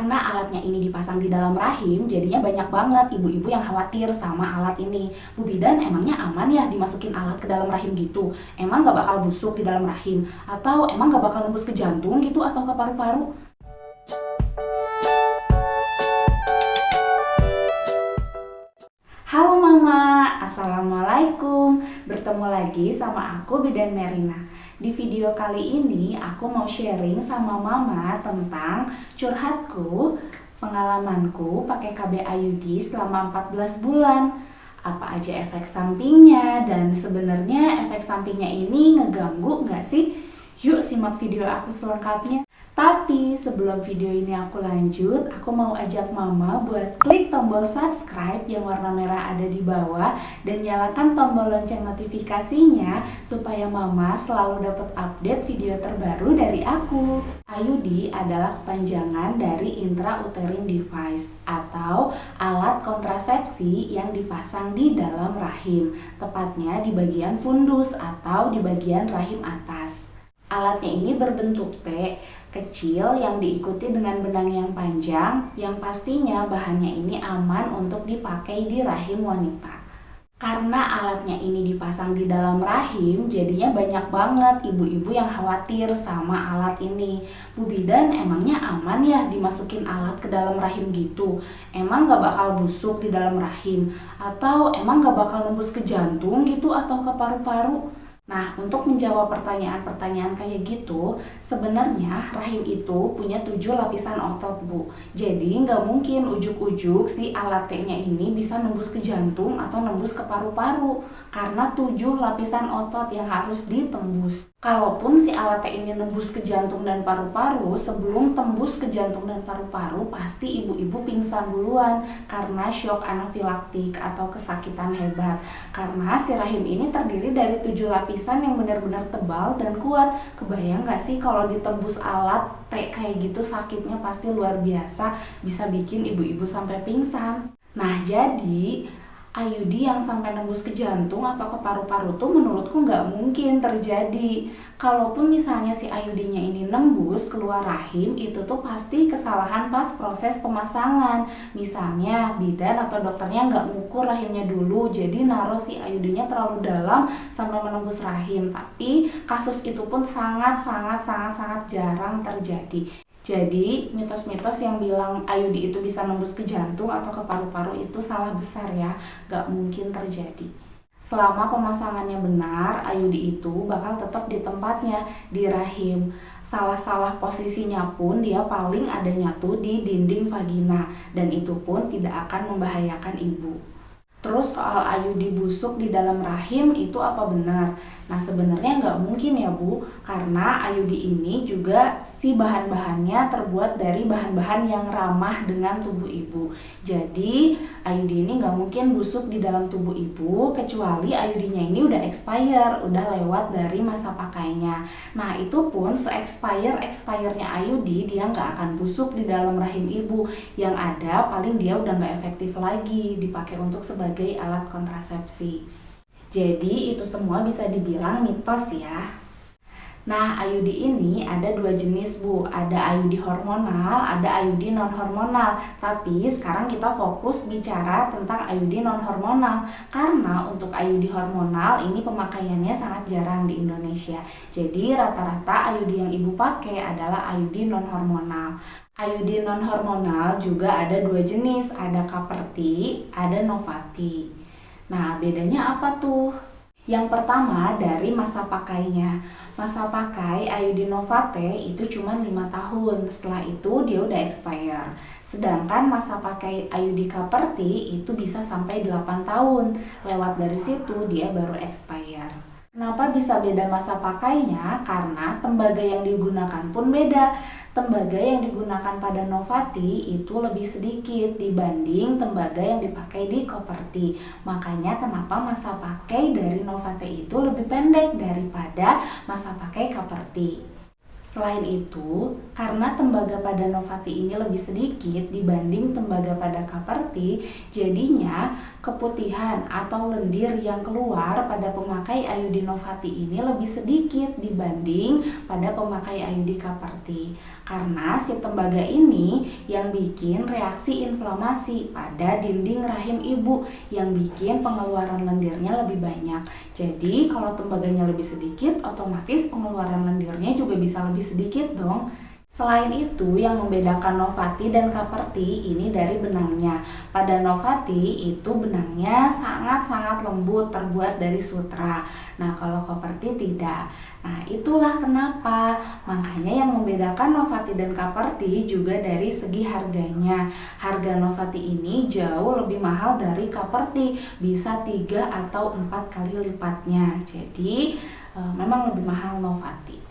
Karena alatnya ini dipasang di dalam rahim, jadinya banyak banget ibu-ibu yang khawatir sama alat ini. Bu Bidan, emangnya aman ya dimasukin alat ke dalam rahim gitu? Emang gak bakal busuk di dalam rahim? Atau emang gak bakal nembus ke jantung gitu atau ke paru-paru? Halo Mama, Assalamualaikum. Bertemu lagi sama aku Bidan Merina. Di video kali ini aku mau sharing sama Mama tentang curhatku, pengalamanku pakai KB IUD selama 14 bulan. Apa aja efek sampingnya dan sebenarnya efek sampingnya ini ngeganggu nggak sih? Yuk simak video aku selengkapnya. Tapi sebelum video ini aku lanjut, aku mau ajak Mama buat klik tombol subscribe yang warna merah ada di bawah dan nyalakan tombol lonceng notifikasinya supaya Mama selalu dapat update video terbaru dari aku. IUD adalah kepanjangan dari intrauterine device atau alat kontrasepsi yang dipasang di dalam rahim, tepatnya di bagian fundus atau di bagian rahim atas. Alatnya ini berbentuk T, kecil yang diikuti dengan benang yang panjang, yang pastinya bahannya ini aman untuk dipakai di rahim wanita. Karena alatnya ini dipasang di dalam rahim, jadinya banyak banget ibu-ibu yang khawatir sama alat ini. Bu Bidan, emangnya aman ya dimasukin alat ke dalam rahim gitu? Emang gak bakal busuk di dalam rahim? Atau emang gak bakal nembus ke jantung gitu atau ke paru-paru? Nah, untuk menjawab pertanyaan-pertanyaan kayak gitu, sebenarnya rahim itu punya 7 lapisan otot, Bu. Jadi, nggak mungkin ujuk-ujuk si alat T-nya ini bisa nembus ke jantung atau nembus ke paru-paru. Karena 7 lapisan otot yang harus ditembus. Kalaupun si alat T ini nembus ke jantung dan paru-paru, sebelum tembus ke jantung dan paru-paru, pasti ibu-ibu pingsan duluan karena shock anafilaktik atau kesakitan hebat. Karena si rahim ini terdiri dari 7 lapisan yang benar-benar tebal dan kuat. Kebayang gak sih kalau ditembus alat T kayak gitu, sakitnya pasti luar biasa, bisa bikin ibu-ibu sampai pingsan. Nah, jadi IUD yang sampai nembus ke jantung atau ke paru-paru tuh menurutku nggak mungkin terjadi. Kalaupun misalnya si IUD-nya ini nembus keluar rahim, itu tuh pasti kesalahan pas proses pemasangan. Misalnya bidan atau dokternya nggak ngukur rahimnya dulu, jadi naruh si IUD-nya terlalu dalam sampai menembus rahim. Tapi kasus itu pun sangat jarang terjadi. Jadi mitos-mitos yang bilang IUD itu bisa nembus ke jantung atau ke paru-paru itu salah besar ya, gak mungkin terjadi. Selama pemasangannya benar, IUD itu bakal tetap di tempatnya, di rahim. Salah-salah posisinya pun dia paling adanya tuh di dinding vagina, dan itu pun tidak akan membahayakan ibu. Terus soal IUD busuk di dalam rahim itu apa benar? Nah sebenarnya nggak mungkin ya Bu, karena IUD ini juga si bahan-bahannya terbuat dari bahan-bahan yang ramah dengan tubuh ibu. Jadi IUD ini nggak mungkin busuk di dalam tubuh ibu, kecuali IUD-nya ini udah expire, udah lewat dari masa pakainya. Nah itu pun se-expire-nya IUD dia nggak akan busuk di dalam rahim ibu. Yang ada paling dia udah nggak efektif lagi dipakai untuk sebagai alat kontrasepsi. Jadi itu semua bisa dibilang mitos ya. Nah, IUD ini ada 2 jenis Bu, ada IUD hormonal, ada IUD non-hormonal. Tapi sekarang kita fokus bicara tentang IUD non-hormonal. Karena untuk IUD hormonal ini pemakaiannya sangat jarang di Indonesia. Jadi rata-rata IUD yang ibu pakai adalah IUD non-hormonal. IUD non-hormonal juga ada 2 jenis, ada Kaperti, ada Novati. Nah, bedanya apa tuh? Yang pertama dari masa pakainya. Masa pakai IUD Novate itu cuma 5 tahun, setelah itu dia udah expire. Sedangkan masa pakai IUD Kaperti itu bisa sampai 8 tahun, lewat dari situ dia baru expire. Kenapa bisa beda masa pakainya? Karena tembaga yang digunakan pun beda. Tembaga yang digunakan pada Novati itu lebih sedikit dibanding tembaga yang dipakai di Koperti. Makanya kenapa masa pakai dari Novate itu lebih pendek daripada masa pakai Koperti. Selain itu, karena tembaga pada Novati ini lebih sedikit dibanding tembaga pada Kaperti, jadinya keputihan atau lendir yang keluar pada pemakai IUD Novati ini lebih sedikit dibanding pada pemakai IUD Kaperti. Karena si tembaga ini yang bikin reaksi inflamasi pada dinding rahim ibu yang bikin pengeluaran lendirnya lebih banyak. Jadi kalau tembaganya lebih sedikit, otomatis pengeluaran lendirnya juga bisa lebih sedikit dong. Selain itu, yang membedakan Novati dan Kaperti ini dari benangnya. Pada Novati itu benangnya sangat-sangat lembut, terbuat dari sutra. Nah, kalau Kaperti tidak. Nah, itulah kenapa. Makanya yang membedakan Novati dan Kaperti juga dari segi harganya. Harga Novati ini jauh lebih mahal dari Kaperti, bisa 3 atau 4 kali lipatnya. Jadi, memang lebih mahal Novati.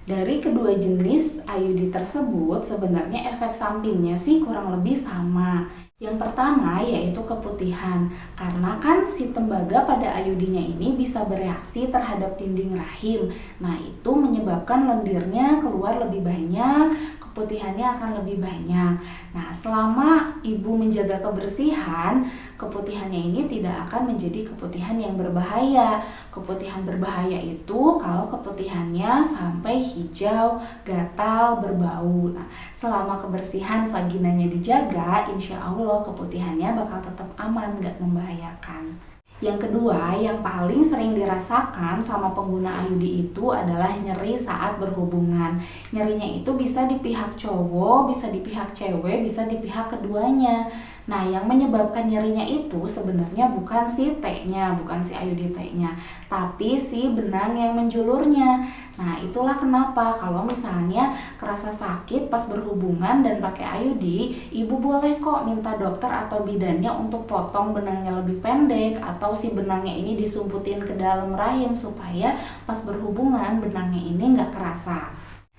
Dari kedua jenis IUD tersebut sebenarnya efek sampingnya sih kurang lebih sama. Yang pertama yaitu keputihan, karena kan si tembaga pada IUD-nya ini bisa bereaksi terhadap dinding rahim. Nah, itu menyebabkan lendirnya keluar lebih banyak, keputihannya akan lebih banyak. Nah, selama ibu menjaga kebersihan, keputihannya ini tidak akan menjadi keputihan yang berbahaya. Keputihan berbahaya itu kalau keputihannya sampai hijau, gatal, berbau. Nah, selama kebersihan vaginanya dijaga, insya Allah keputihannya bakal tetap aman, gak membahayakan. Yang kedua, yang paling sering dirasakan sama pengguna IUD itu adalah nyeri saat berhubungan. Nyerinya itu bisa di pihak cowok, bisa di pihak cewek, bisa di pihak keduanya. Nah, yang menyebabkan nyerinya itu sebenarnya bukan si T-nya, bukan si IUD T-nya, tapi si benang yang menjulurnya. Nah, itulah kenapa kalau misalnya kerasa sakit pas berhubungan dan pakai IUD, ibu boleh kok minta dokter atau bidannya untuk potong benangnya lebih pendek atau si benangnya ini disumputin ke dalam rahim supaya pas berhubungan benangnya ini nggak kerasa.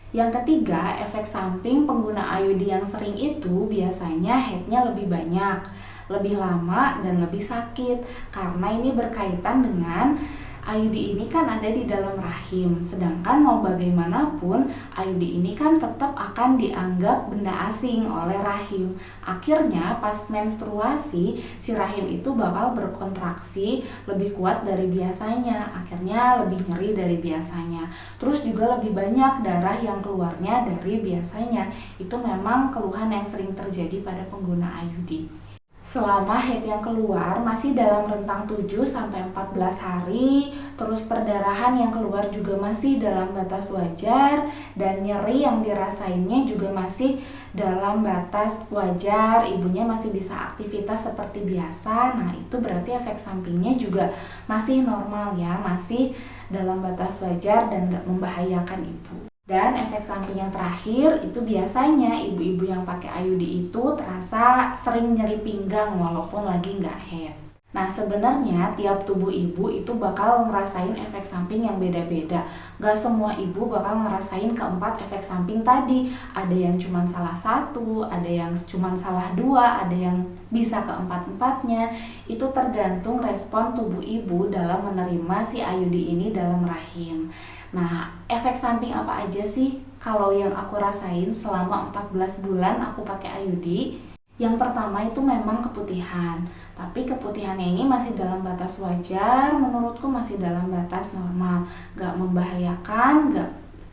Yang ketiga, efek samping pengguna IUD yang sering itu biasanya headnya lebih banyak, lebih lama, dan lebih sakit. Karena ini berkaitan dengan IUD ini kan ada di dalam rahim, sedangkan mau bagaimanapun IUD ini kan tetap akan dianggap benda asing oleh rahim. Akhirnya pas menstruasi si rahim itu bakal berkontraksi lebih kuat dari biasanya, akhirnya lebih nyeri dari biasanya. Terus juga lebih banyak darah yang keluarnya dari biasanya. Itu memang keluhan yang sering terjadi pada pengguna IUD. Selama head yang keluar masih dalam rentang 7-14 hari, terus perdarahan yang keluar juga masih dalam batas wajar, dan nyeri yang dirasainnya juga masih dalam batas wajar, ibunya masih bisa aktivitas seperti biasa. Nah, itu berarti efek sampingnya juga masih normal ya, masih dalam batas wajar dan gak membahayakan ibu. Dan efek samping yang terakhir itu biasanya ibu-ibu yang pakai IUD itu terasa sering nyeri pinggang walaupun lagi nggak head. Nah, sebenarnya tiap tubuh ibu itu bakal ngerasain efek samping yang beda-beda. Gak semua ibu bakal ngerasain keempat efek samping tadi. Ada yang cuma salah satu, ada yang cuma salah dua, ada yang bisa keempat-empatnya. Itu tergantung respon tubuh ibu dalam menerima si IUD ini dalam rahim. Nah, efek samping apa aja sih kalau yang aku rasain selama 14 bulan aku pakai IUD? Yang pertama itu memang keputihan, tapi keputihannya ini masih dalam batas wajar, menurutku masih dalam batas normal, gak membahayakan,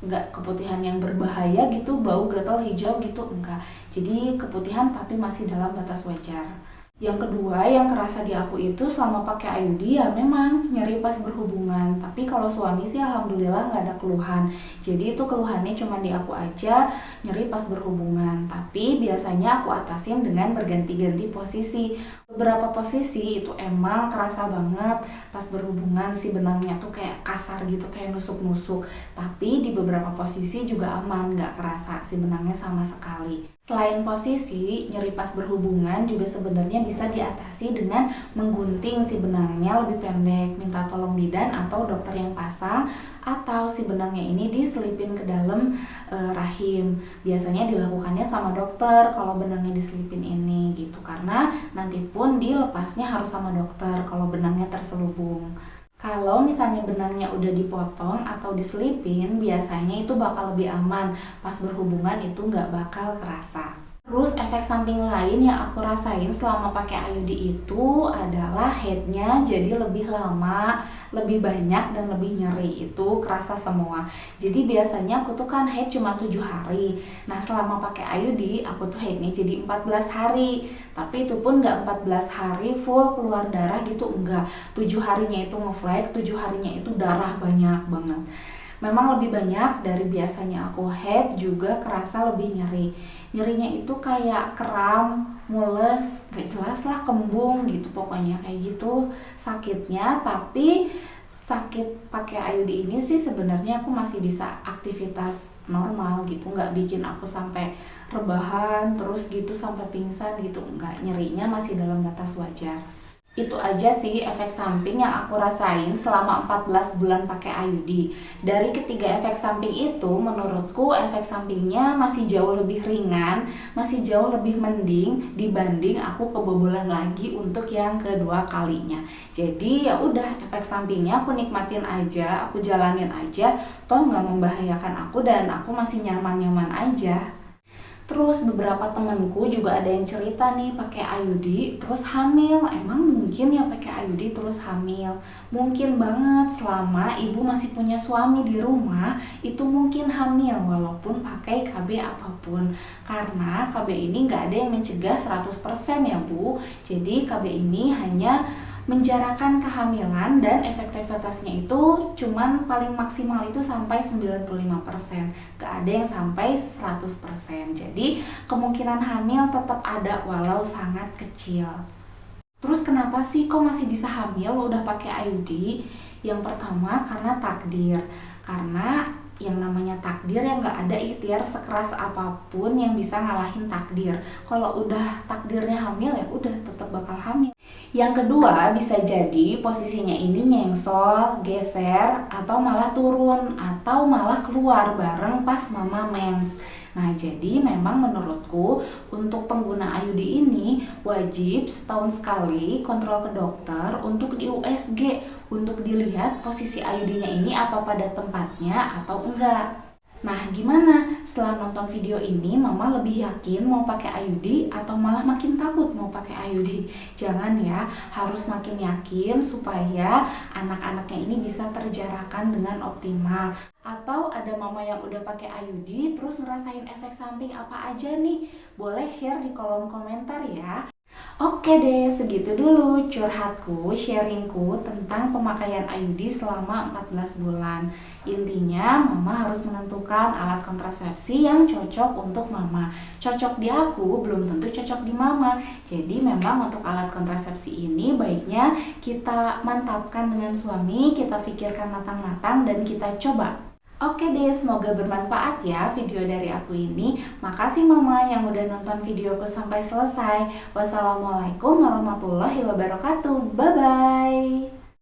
gak keputihan yang berbahaya gitu, bau gatal hijau gitu, enggak. Jadi keputihan tapi masih dalam batas wajar. Yang kedua yang kerasa di aku itu selama pakai IUD ya memang nyeri pas berhubungan. Tapi kalau suami sih alhamdulillah nggak ada keluhan. Jadi itu keluhannya cuma di aku aja, nyeri pas berhubungan. Tapi biasanya aku atasin dengan berganti-ganti posisi. Beberapa posisi itu emang kerasa banget pas berhubungan, si benangnya tuh kayak kasar gitu, kayak nusuk-nusuk. Tapi di beberapa posisi juga aman, nggak kerasa si benangnya sama sekali. Selain posisi, nyeri pas berhubungan juga sebenarnya bisa diatasi dengan menggunting si benangnya lebih pendek, minta tolong bidan atau dokter yang pasang, atau si benangnya ini diselipin ke dalam rahim. Biasanya dilakukannya sama dokter kalau benangnya diselipin ini gitu, karena nanti pun dilepasnya harus sama dokter kalau benangnya terselubung. Kalau misalnya benangnya udah dipotong atau diselipin, biasanya itu bakal lebih aman. Pas berhubungan itu nggak bakal kerasa. Terus efek samping lain yang aku rasain selama pakai IUD itu adalah headnya jadi lebih lama, lebih banyak dan lebih nyeri. Itu kerasa semua. Jadi biasanya aku tuh kan head cuma 7 hari. Nah selama pakai IUD aku tuh headnya jadi 14 hari. Tapi itu pun nggak 14 hari full keluar darah gitu, enggak. 7 harinya itu ngeflag, 7 harinya itu darah banyak banget. Memang lebih banyak dari biasanya aku head, juga kerasa lebih nyeri. Nyerinya itu kayak kram, mules, gak jelas lah, kembung gitu pokoknya kayak gitu sakitnya. Tapi sakit pakai IUD ini sih sebenarnya aku masih bisa aktivitas normal gitu, nggak bikin aku sampai rebahan terus gitu sampai pingsan gitu, nggak, nyerinya masih dalam batas wajar. Itu aja sih efek samping yang aku rasain selama 14 bulan pakai IUD. Dari ketiga efek samping itu, menurutku efek sampingnya masih jauh lebih ringan, masih jauh lebih mending dibanding aku kebobolan lagi untuk yang kedua kalinya. Jadi ya udah, efek sampingnya aku nikmatin aja, aku jalanin aja, toh nggak membahayakan aku dan aku masih nyaman-nyaman aja. Terus beberapa temanku juga ada yang cerita nih pakai IUD terus hamil. Emang mungkin ya pakai IUD terus hamil? Mungkin banget, selama ibu masih punya suami di rumah itu mungkin hamil walaupun pakai KB apapun. Karena KB ini nggak ada yang mencegah 100% ya Bu. Jadi KB ini hanya menjarakan kehamilan dan efektivitasnya itu cuman paling maksimal itu sampai 95%, gak ada yang sampai 100%. Jadi kemungkinan hamil tetap ada walau sangat kecil. Terus kenapa sih kok masih bisa hamil udah pakai IUD? Yang pertama karena takdir. Karena yang namanya takdir yang gak ada ikhtiar sekeras apapun yang bisa ngalahin takdir. Kalau udah takdirnya hamil ya udah tetap bakal hamil. Yang kedua bisa jadi posisinya ini nyengsol, geser, atau malah turun, atau malah keluar bareng pas mama mens. Nah jadi memang menurutku untuk pengguna IUD ini wajib setahun sekali kontrol ke dokter untuk di USG, untuk dilihat posisi IUD-nya ini apa pada tempatnya atau enggak. Nah gimana? Setelah nonton video ini Mama lebih yakin mau pakai IUD atau malah makin takut mau pakai IUD? Jangan ya, harus makin yakin supaya anak-anaknya ini bisa terjarakan dengan optimal. Atau ada mama yang udah pakai IUD terus ngerasain efek samping apa aja nih? Boleh share di kolom komentar ya. Oke deh, segitu dulu curhatku, sharingku tentang pemakaian IUD selama 14 bulan. Intinya, mama harus menentukan alat kontrasepsi yang cocok untuk mama. Cocok di aku, belum tentu cocok di mama. Jadi memang untuk alat kontrasepsi ini baiknya kita mantapkan dengan suami, kita pikirkan matang-matang dan kita coba. Oke deh, semoga bermanfaat ya video dari aku ini. Makasih mama yang udah nonton videoku sampai selesai. Wassalamualaikum warahmatullahi wabarakatuh. Bye-bye.